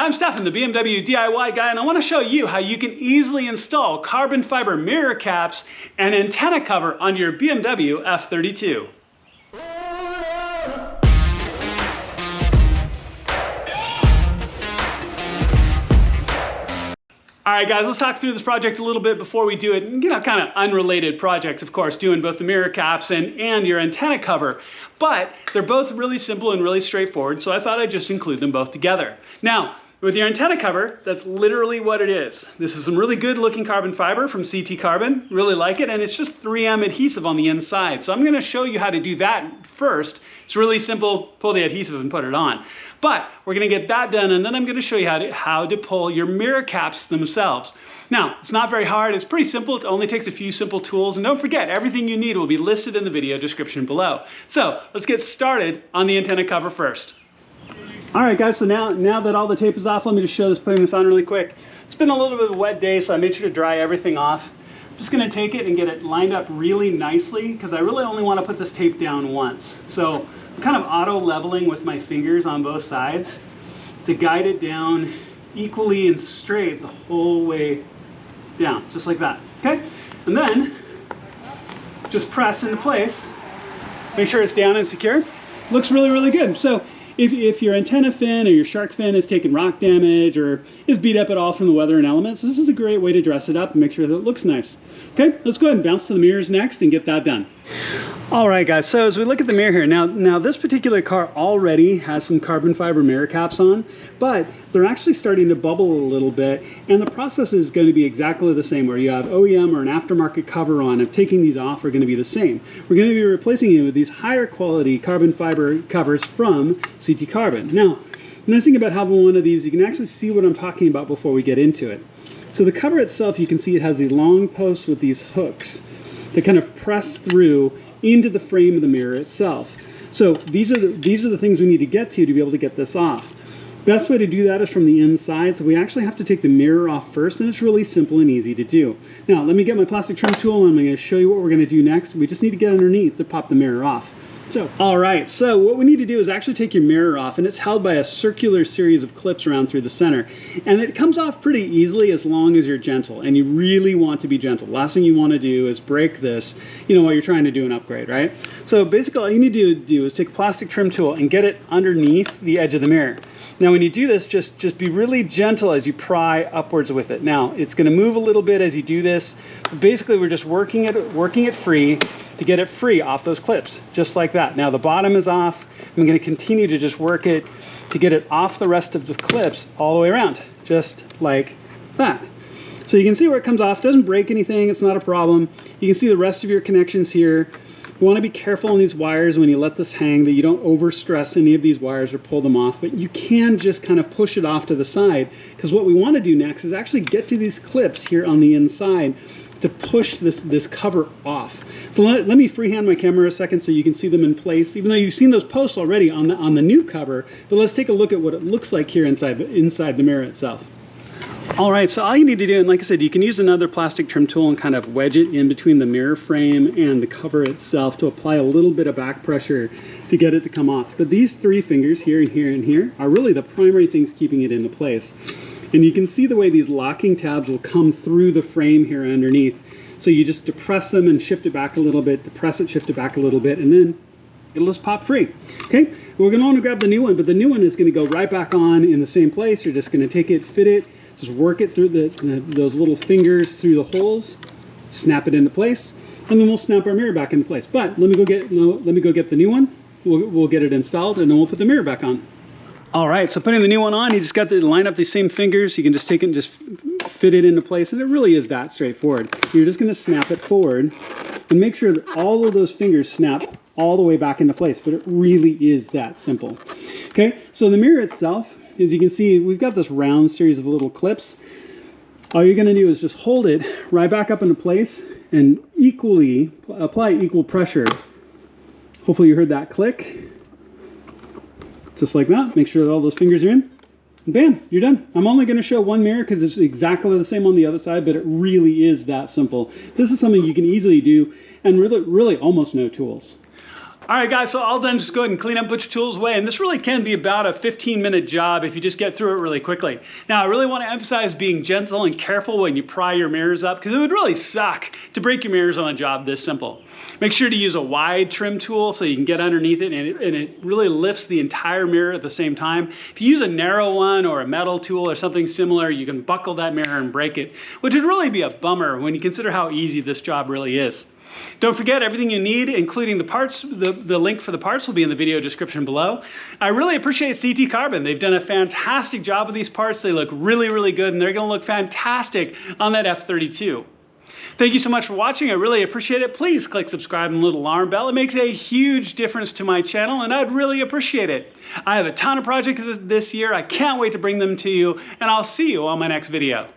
I'm Stefan, the BMW DIY guy, and I want to show you how you can easily install carbon fiber mirror caps and antenna cover on your BMW F32. All right, guys, let's talk through this project a little bit before we do it. Kind of unrelated projects, of course, doing both the mirror caps and your antenna cover. But they're both really simple and really straightforward, so I thought I'd just include them both together. Now, with your antenna cover, that's literally what it is. This is some really good looking carbon fiber from CT Carbon. Really like it, and it's just 3M adhesive on the inside. So I'm gonna show you how to do that first. It's really simple, pull the adhesive and put it on. But we're gonna get that done, and then I'm gonna show you how to pull your mirror caps themselves. Now, it's not very hard, it's pretty simple. It only takes a few simple tools, and don't forget, everything you need will be listed in the video description below. So let's get started on the antenna cover first. All right, guys, so now that all the tape is off, let me just show this, putting this on really quick. It's been a little bit of a wet day, so I made sure to dry everything off. I'm just gonna take it and get it lined up really nicely, because I really only wanna put this tape down once. So I'm kind of auto leveling with my fingers on both sides to guide it down equally and straight the whole way down, just like that, okay? And then just press into place, make sure it's down and secure. Looks really, really good. So if your antenna fin or your shark fin is taking rock damage or is beat up at all from the weather and elements, this is a great way to dress it up and make sure that it looks nice. Okay, let's go ahead and bounce to the mirrors next and get that done. All right, guys, so as we look at the mirror here, now this particular car already has some carbon fiber mirror caps on, but they're actually starting to bubble a little bit, and the process is going to be exactly the same, where you have OEM or an aftermarket cover on. If taking these off are going to be the same. We're going to be replacing it with these higher quality carbon fiber covers from CT Carbon. Now, the nice thing about having one of these, you can actually see what I'm talking about before we get into it. So the cover itself, you can see it has these long posts with these hooks that kind of press through into the frame of the mirror itself. So these are the things we need to get to be able to get this off. Best way to do that is from the inside, so we actually have to take the mirror off first, and it's really simple and easy to do. Now, let me get my plastic trim tool, and I'm going to show you what we're going to do next. We just need to get underneath to pop the mirror off. So, all right, so what we need to do is actually take your mirror off, and it's held by a circular series of clips around through the center. And it comes off pretty easily as long as you're gentle, and you really want to be gentle. Last thing you want to do is break this, while you're trying to do an upgrade, right? So basically all you need to do is take a plastic trim tool and get it underneath the edge of the mirror. Now when you do this, just be really gentle as you pry upwards with it. Now it's going to move a little bit as you do this, but basically we're just working it free to get it free off those clips, just like that. Now the bottom is off. I'm going to continue to just work it to get it off the rest of the clips all the way around, just like that. So you can see where it comes off. It doesn't break anything, it's not a problem. You can see the rest of your connections here. You want to be careful on these wires when you let this hang, that you don't overstress any of these wires or pull them off, but you can just kind of push it off to the side, because what we want to do next is actually get to these clips here on the inside to push this cover off. So let me freehand my camera a second so you can see them in place, even though you've seen those posts already on the new cover, but let's take a look at what it looks like here inside the mirror itself. All right, so all you need to do, and like I said, you can use another plastic trim tool and kind of wedge it in between the mirror frame and the cover itself to apply a little bit of back pressure to get it to come off. But these three fingers here and here and here are really the primary things keeping it into place. And you can see the way these locking tabs will come through the frame here underneath. So you just depress them and shift it back a little bit, depress it, shift it back a little bit, and then it'll just pop free. Okay, we're going to want to grab the new one, but the new one is going to go right back on in the same place. You're just going to take it, fit it, just work it through those little fingers through the holes, snap it into place, and then we'll snap our mirror back into place. But let me go get the new one. We'll get it installed, and then we'll put the mirror back on. All right, so putting the new one on, you just got to line up these same fingers. You can just take it and just fit it into place, and it really is that straightforward. You're just going to snap it forward and make sure that all of those fingers snap all the way back into place, but it really is that simple. Okay, so the mirror itself, as you can see, we've got this round series of little clips. All you're going to do is just hold it right back up into place and apply equal pressure. Hopefully you heard that click. Just like that. Make sure that all those fingers are in. And bam, you're done. I'm only going to show one mirror because it's exactly the same on the other side, but it really is that simple. This is something you can easily do and really almost no tools. All right, guys, so all done. Just go ahead and clean up, put your tools away. And this really can be about a 15-minute job if you just get through it really quickly. Now, I really want to emphasize being gentle and careful when you pry your mirrors up, because it would really suck to break your mirrors on a job this simple. Make sure to use a wide trim tool so you can get underneath it, and it really lifts the entire mirror at the same time. If you use a narrow one or a metal tool or something similar, you can buckle that mirror and break it, which would really be a bummer when you consider how easy this job really is. Don't forget, everything you need, including the parts, the link for the parts will be in the video description below. I really appreciate CT Carbon. They've done a fantastic job with these parts. They look really, really good, and they're going to look fantastic on that F32. Thank you so much for watching. I really appreciate it. Please click subscribe and the little alarm bell. It makes a huge difference to my channel, and I'd really appreciate it. I have a ton of projects this year. I can't wait to bring them to you, and I'll see you on my next video.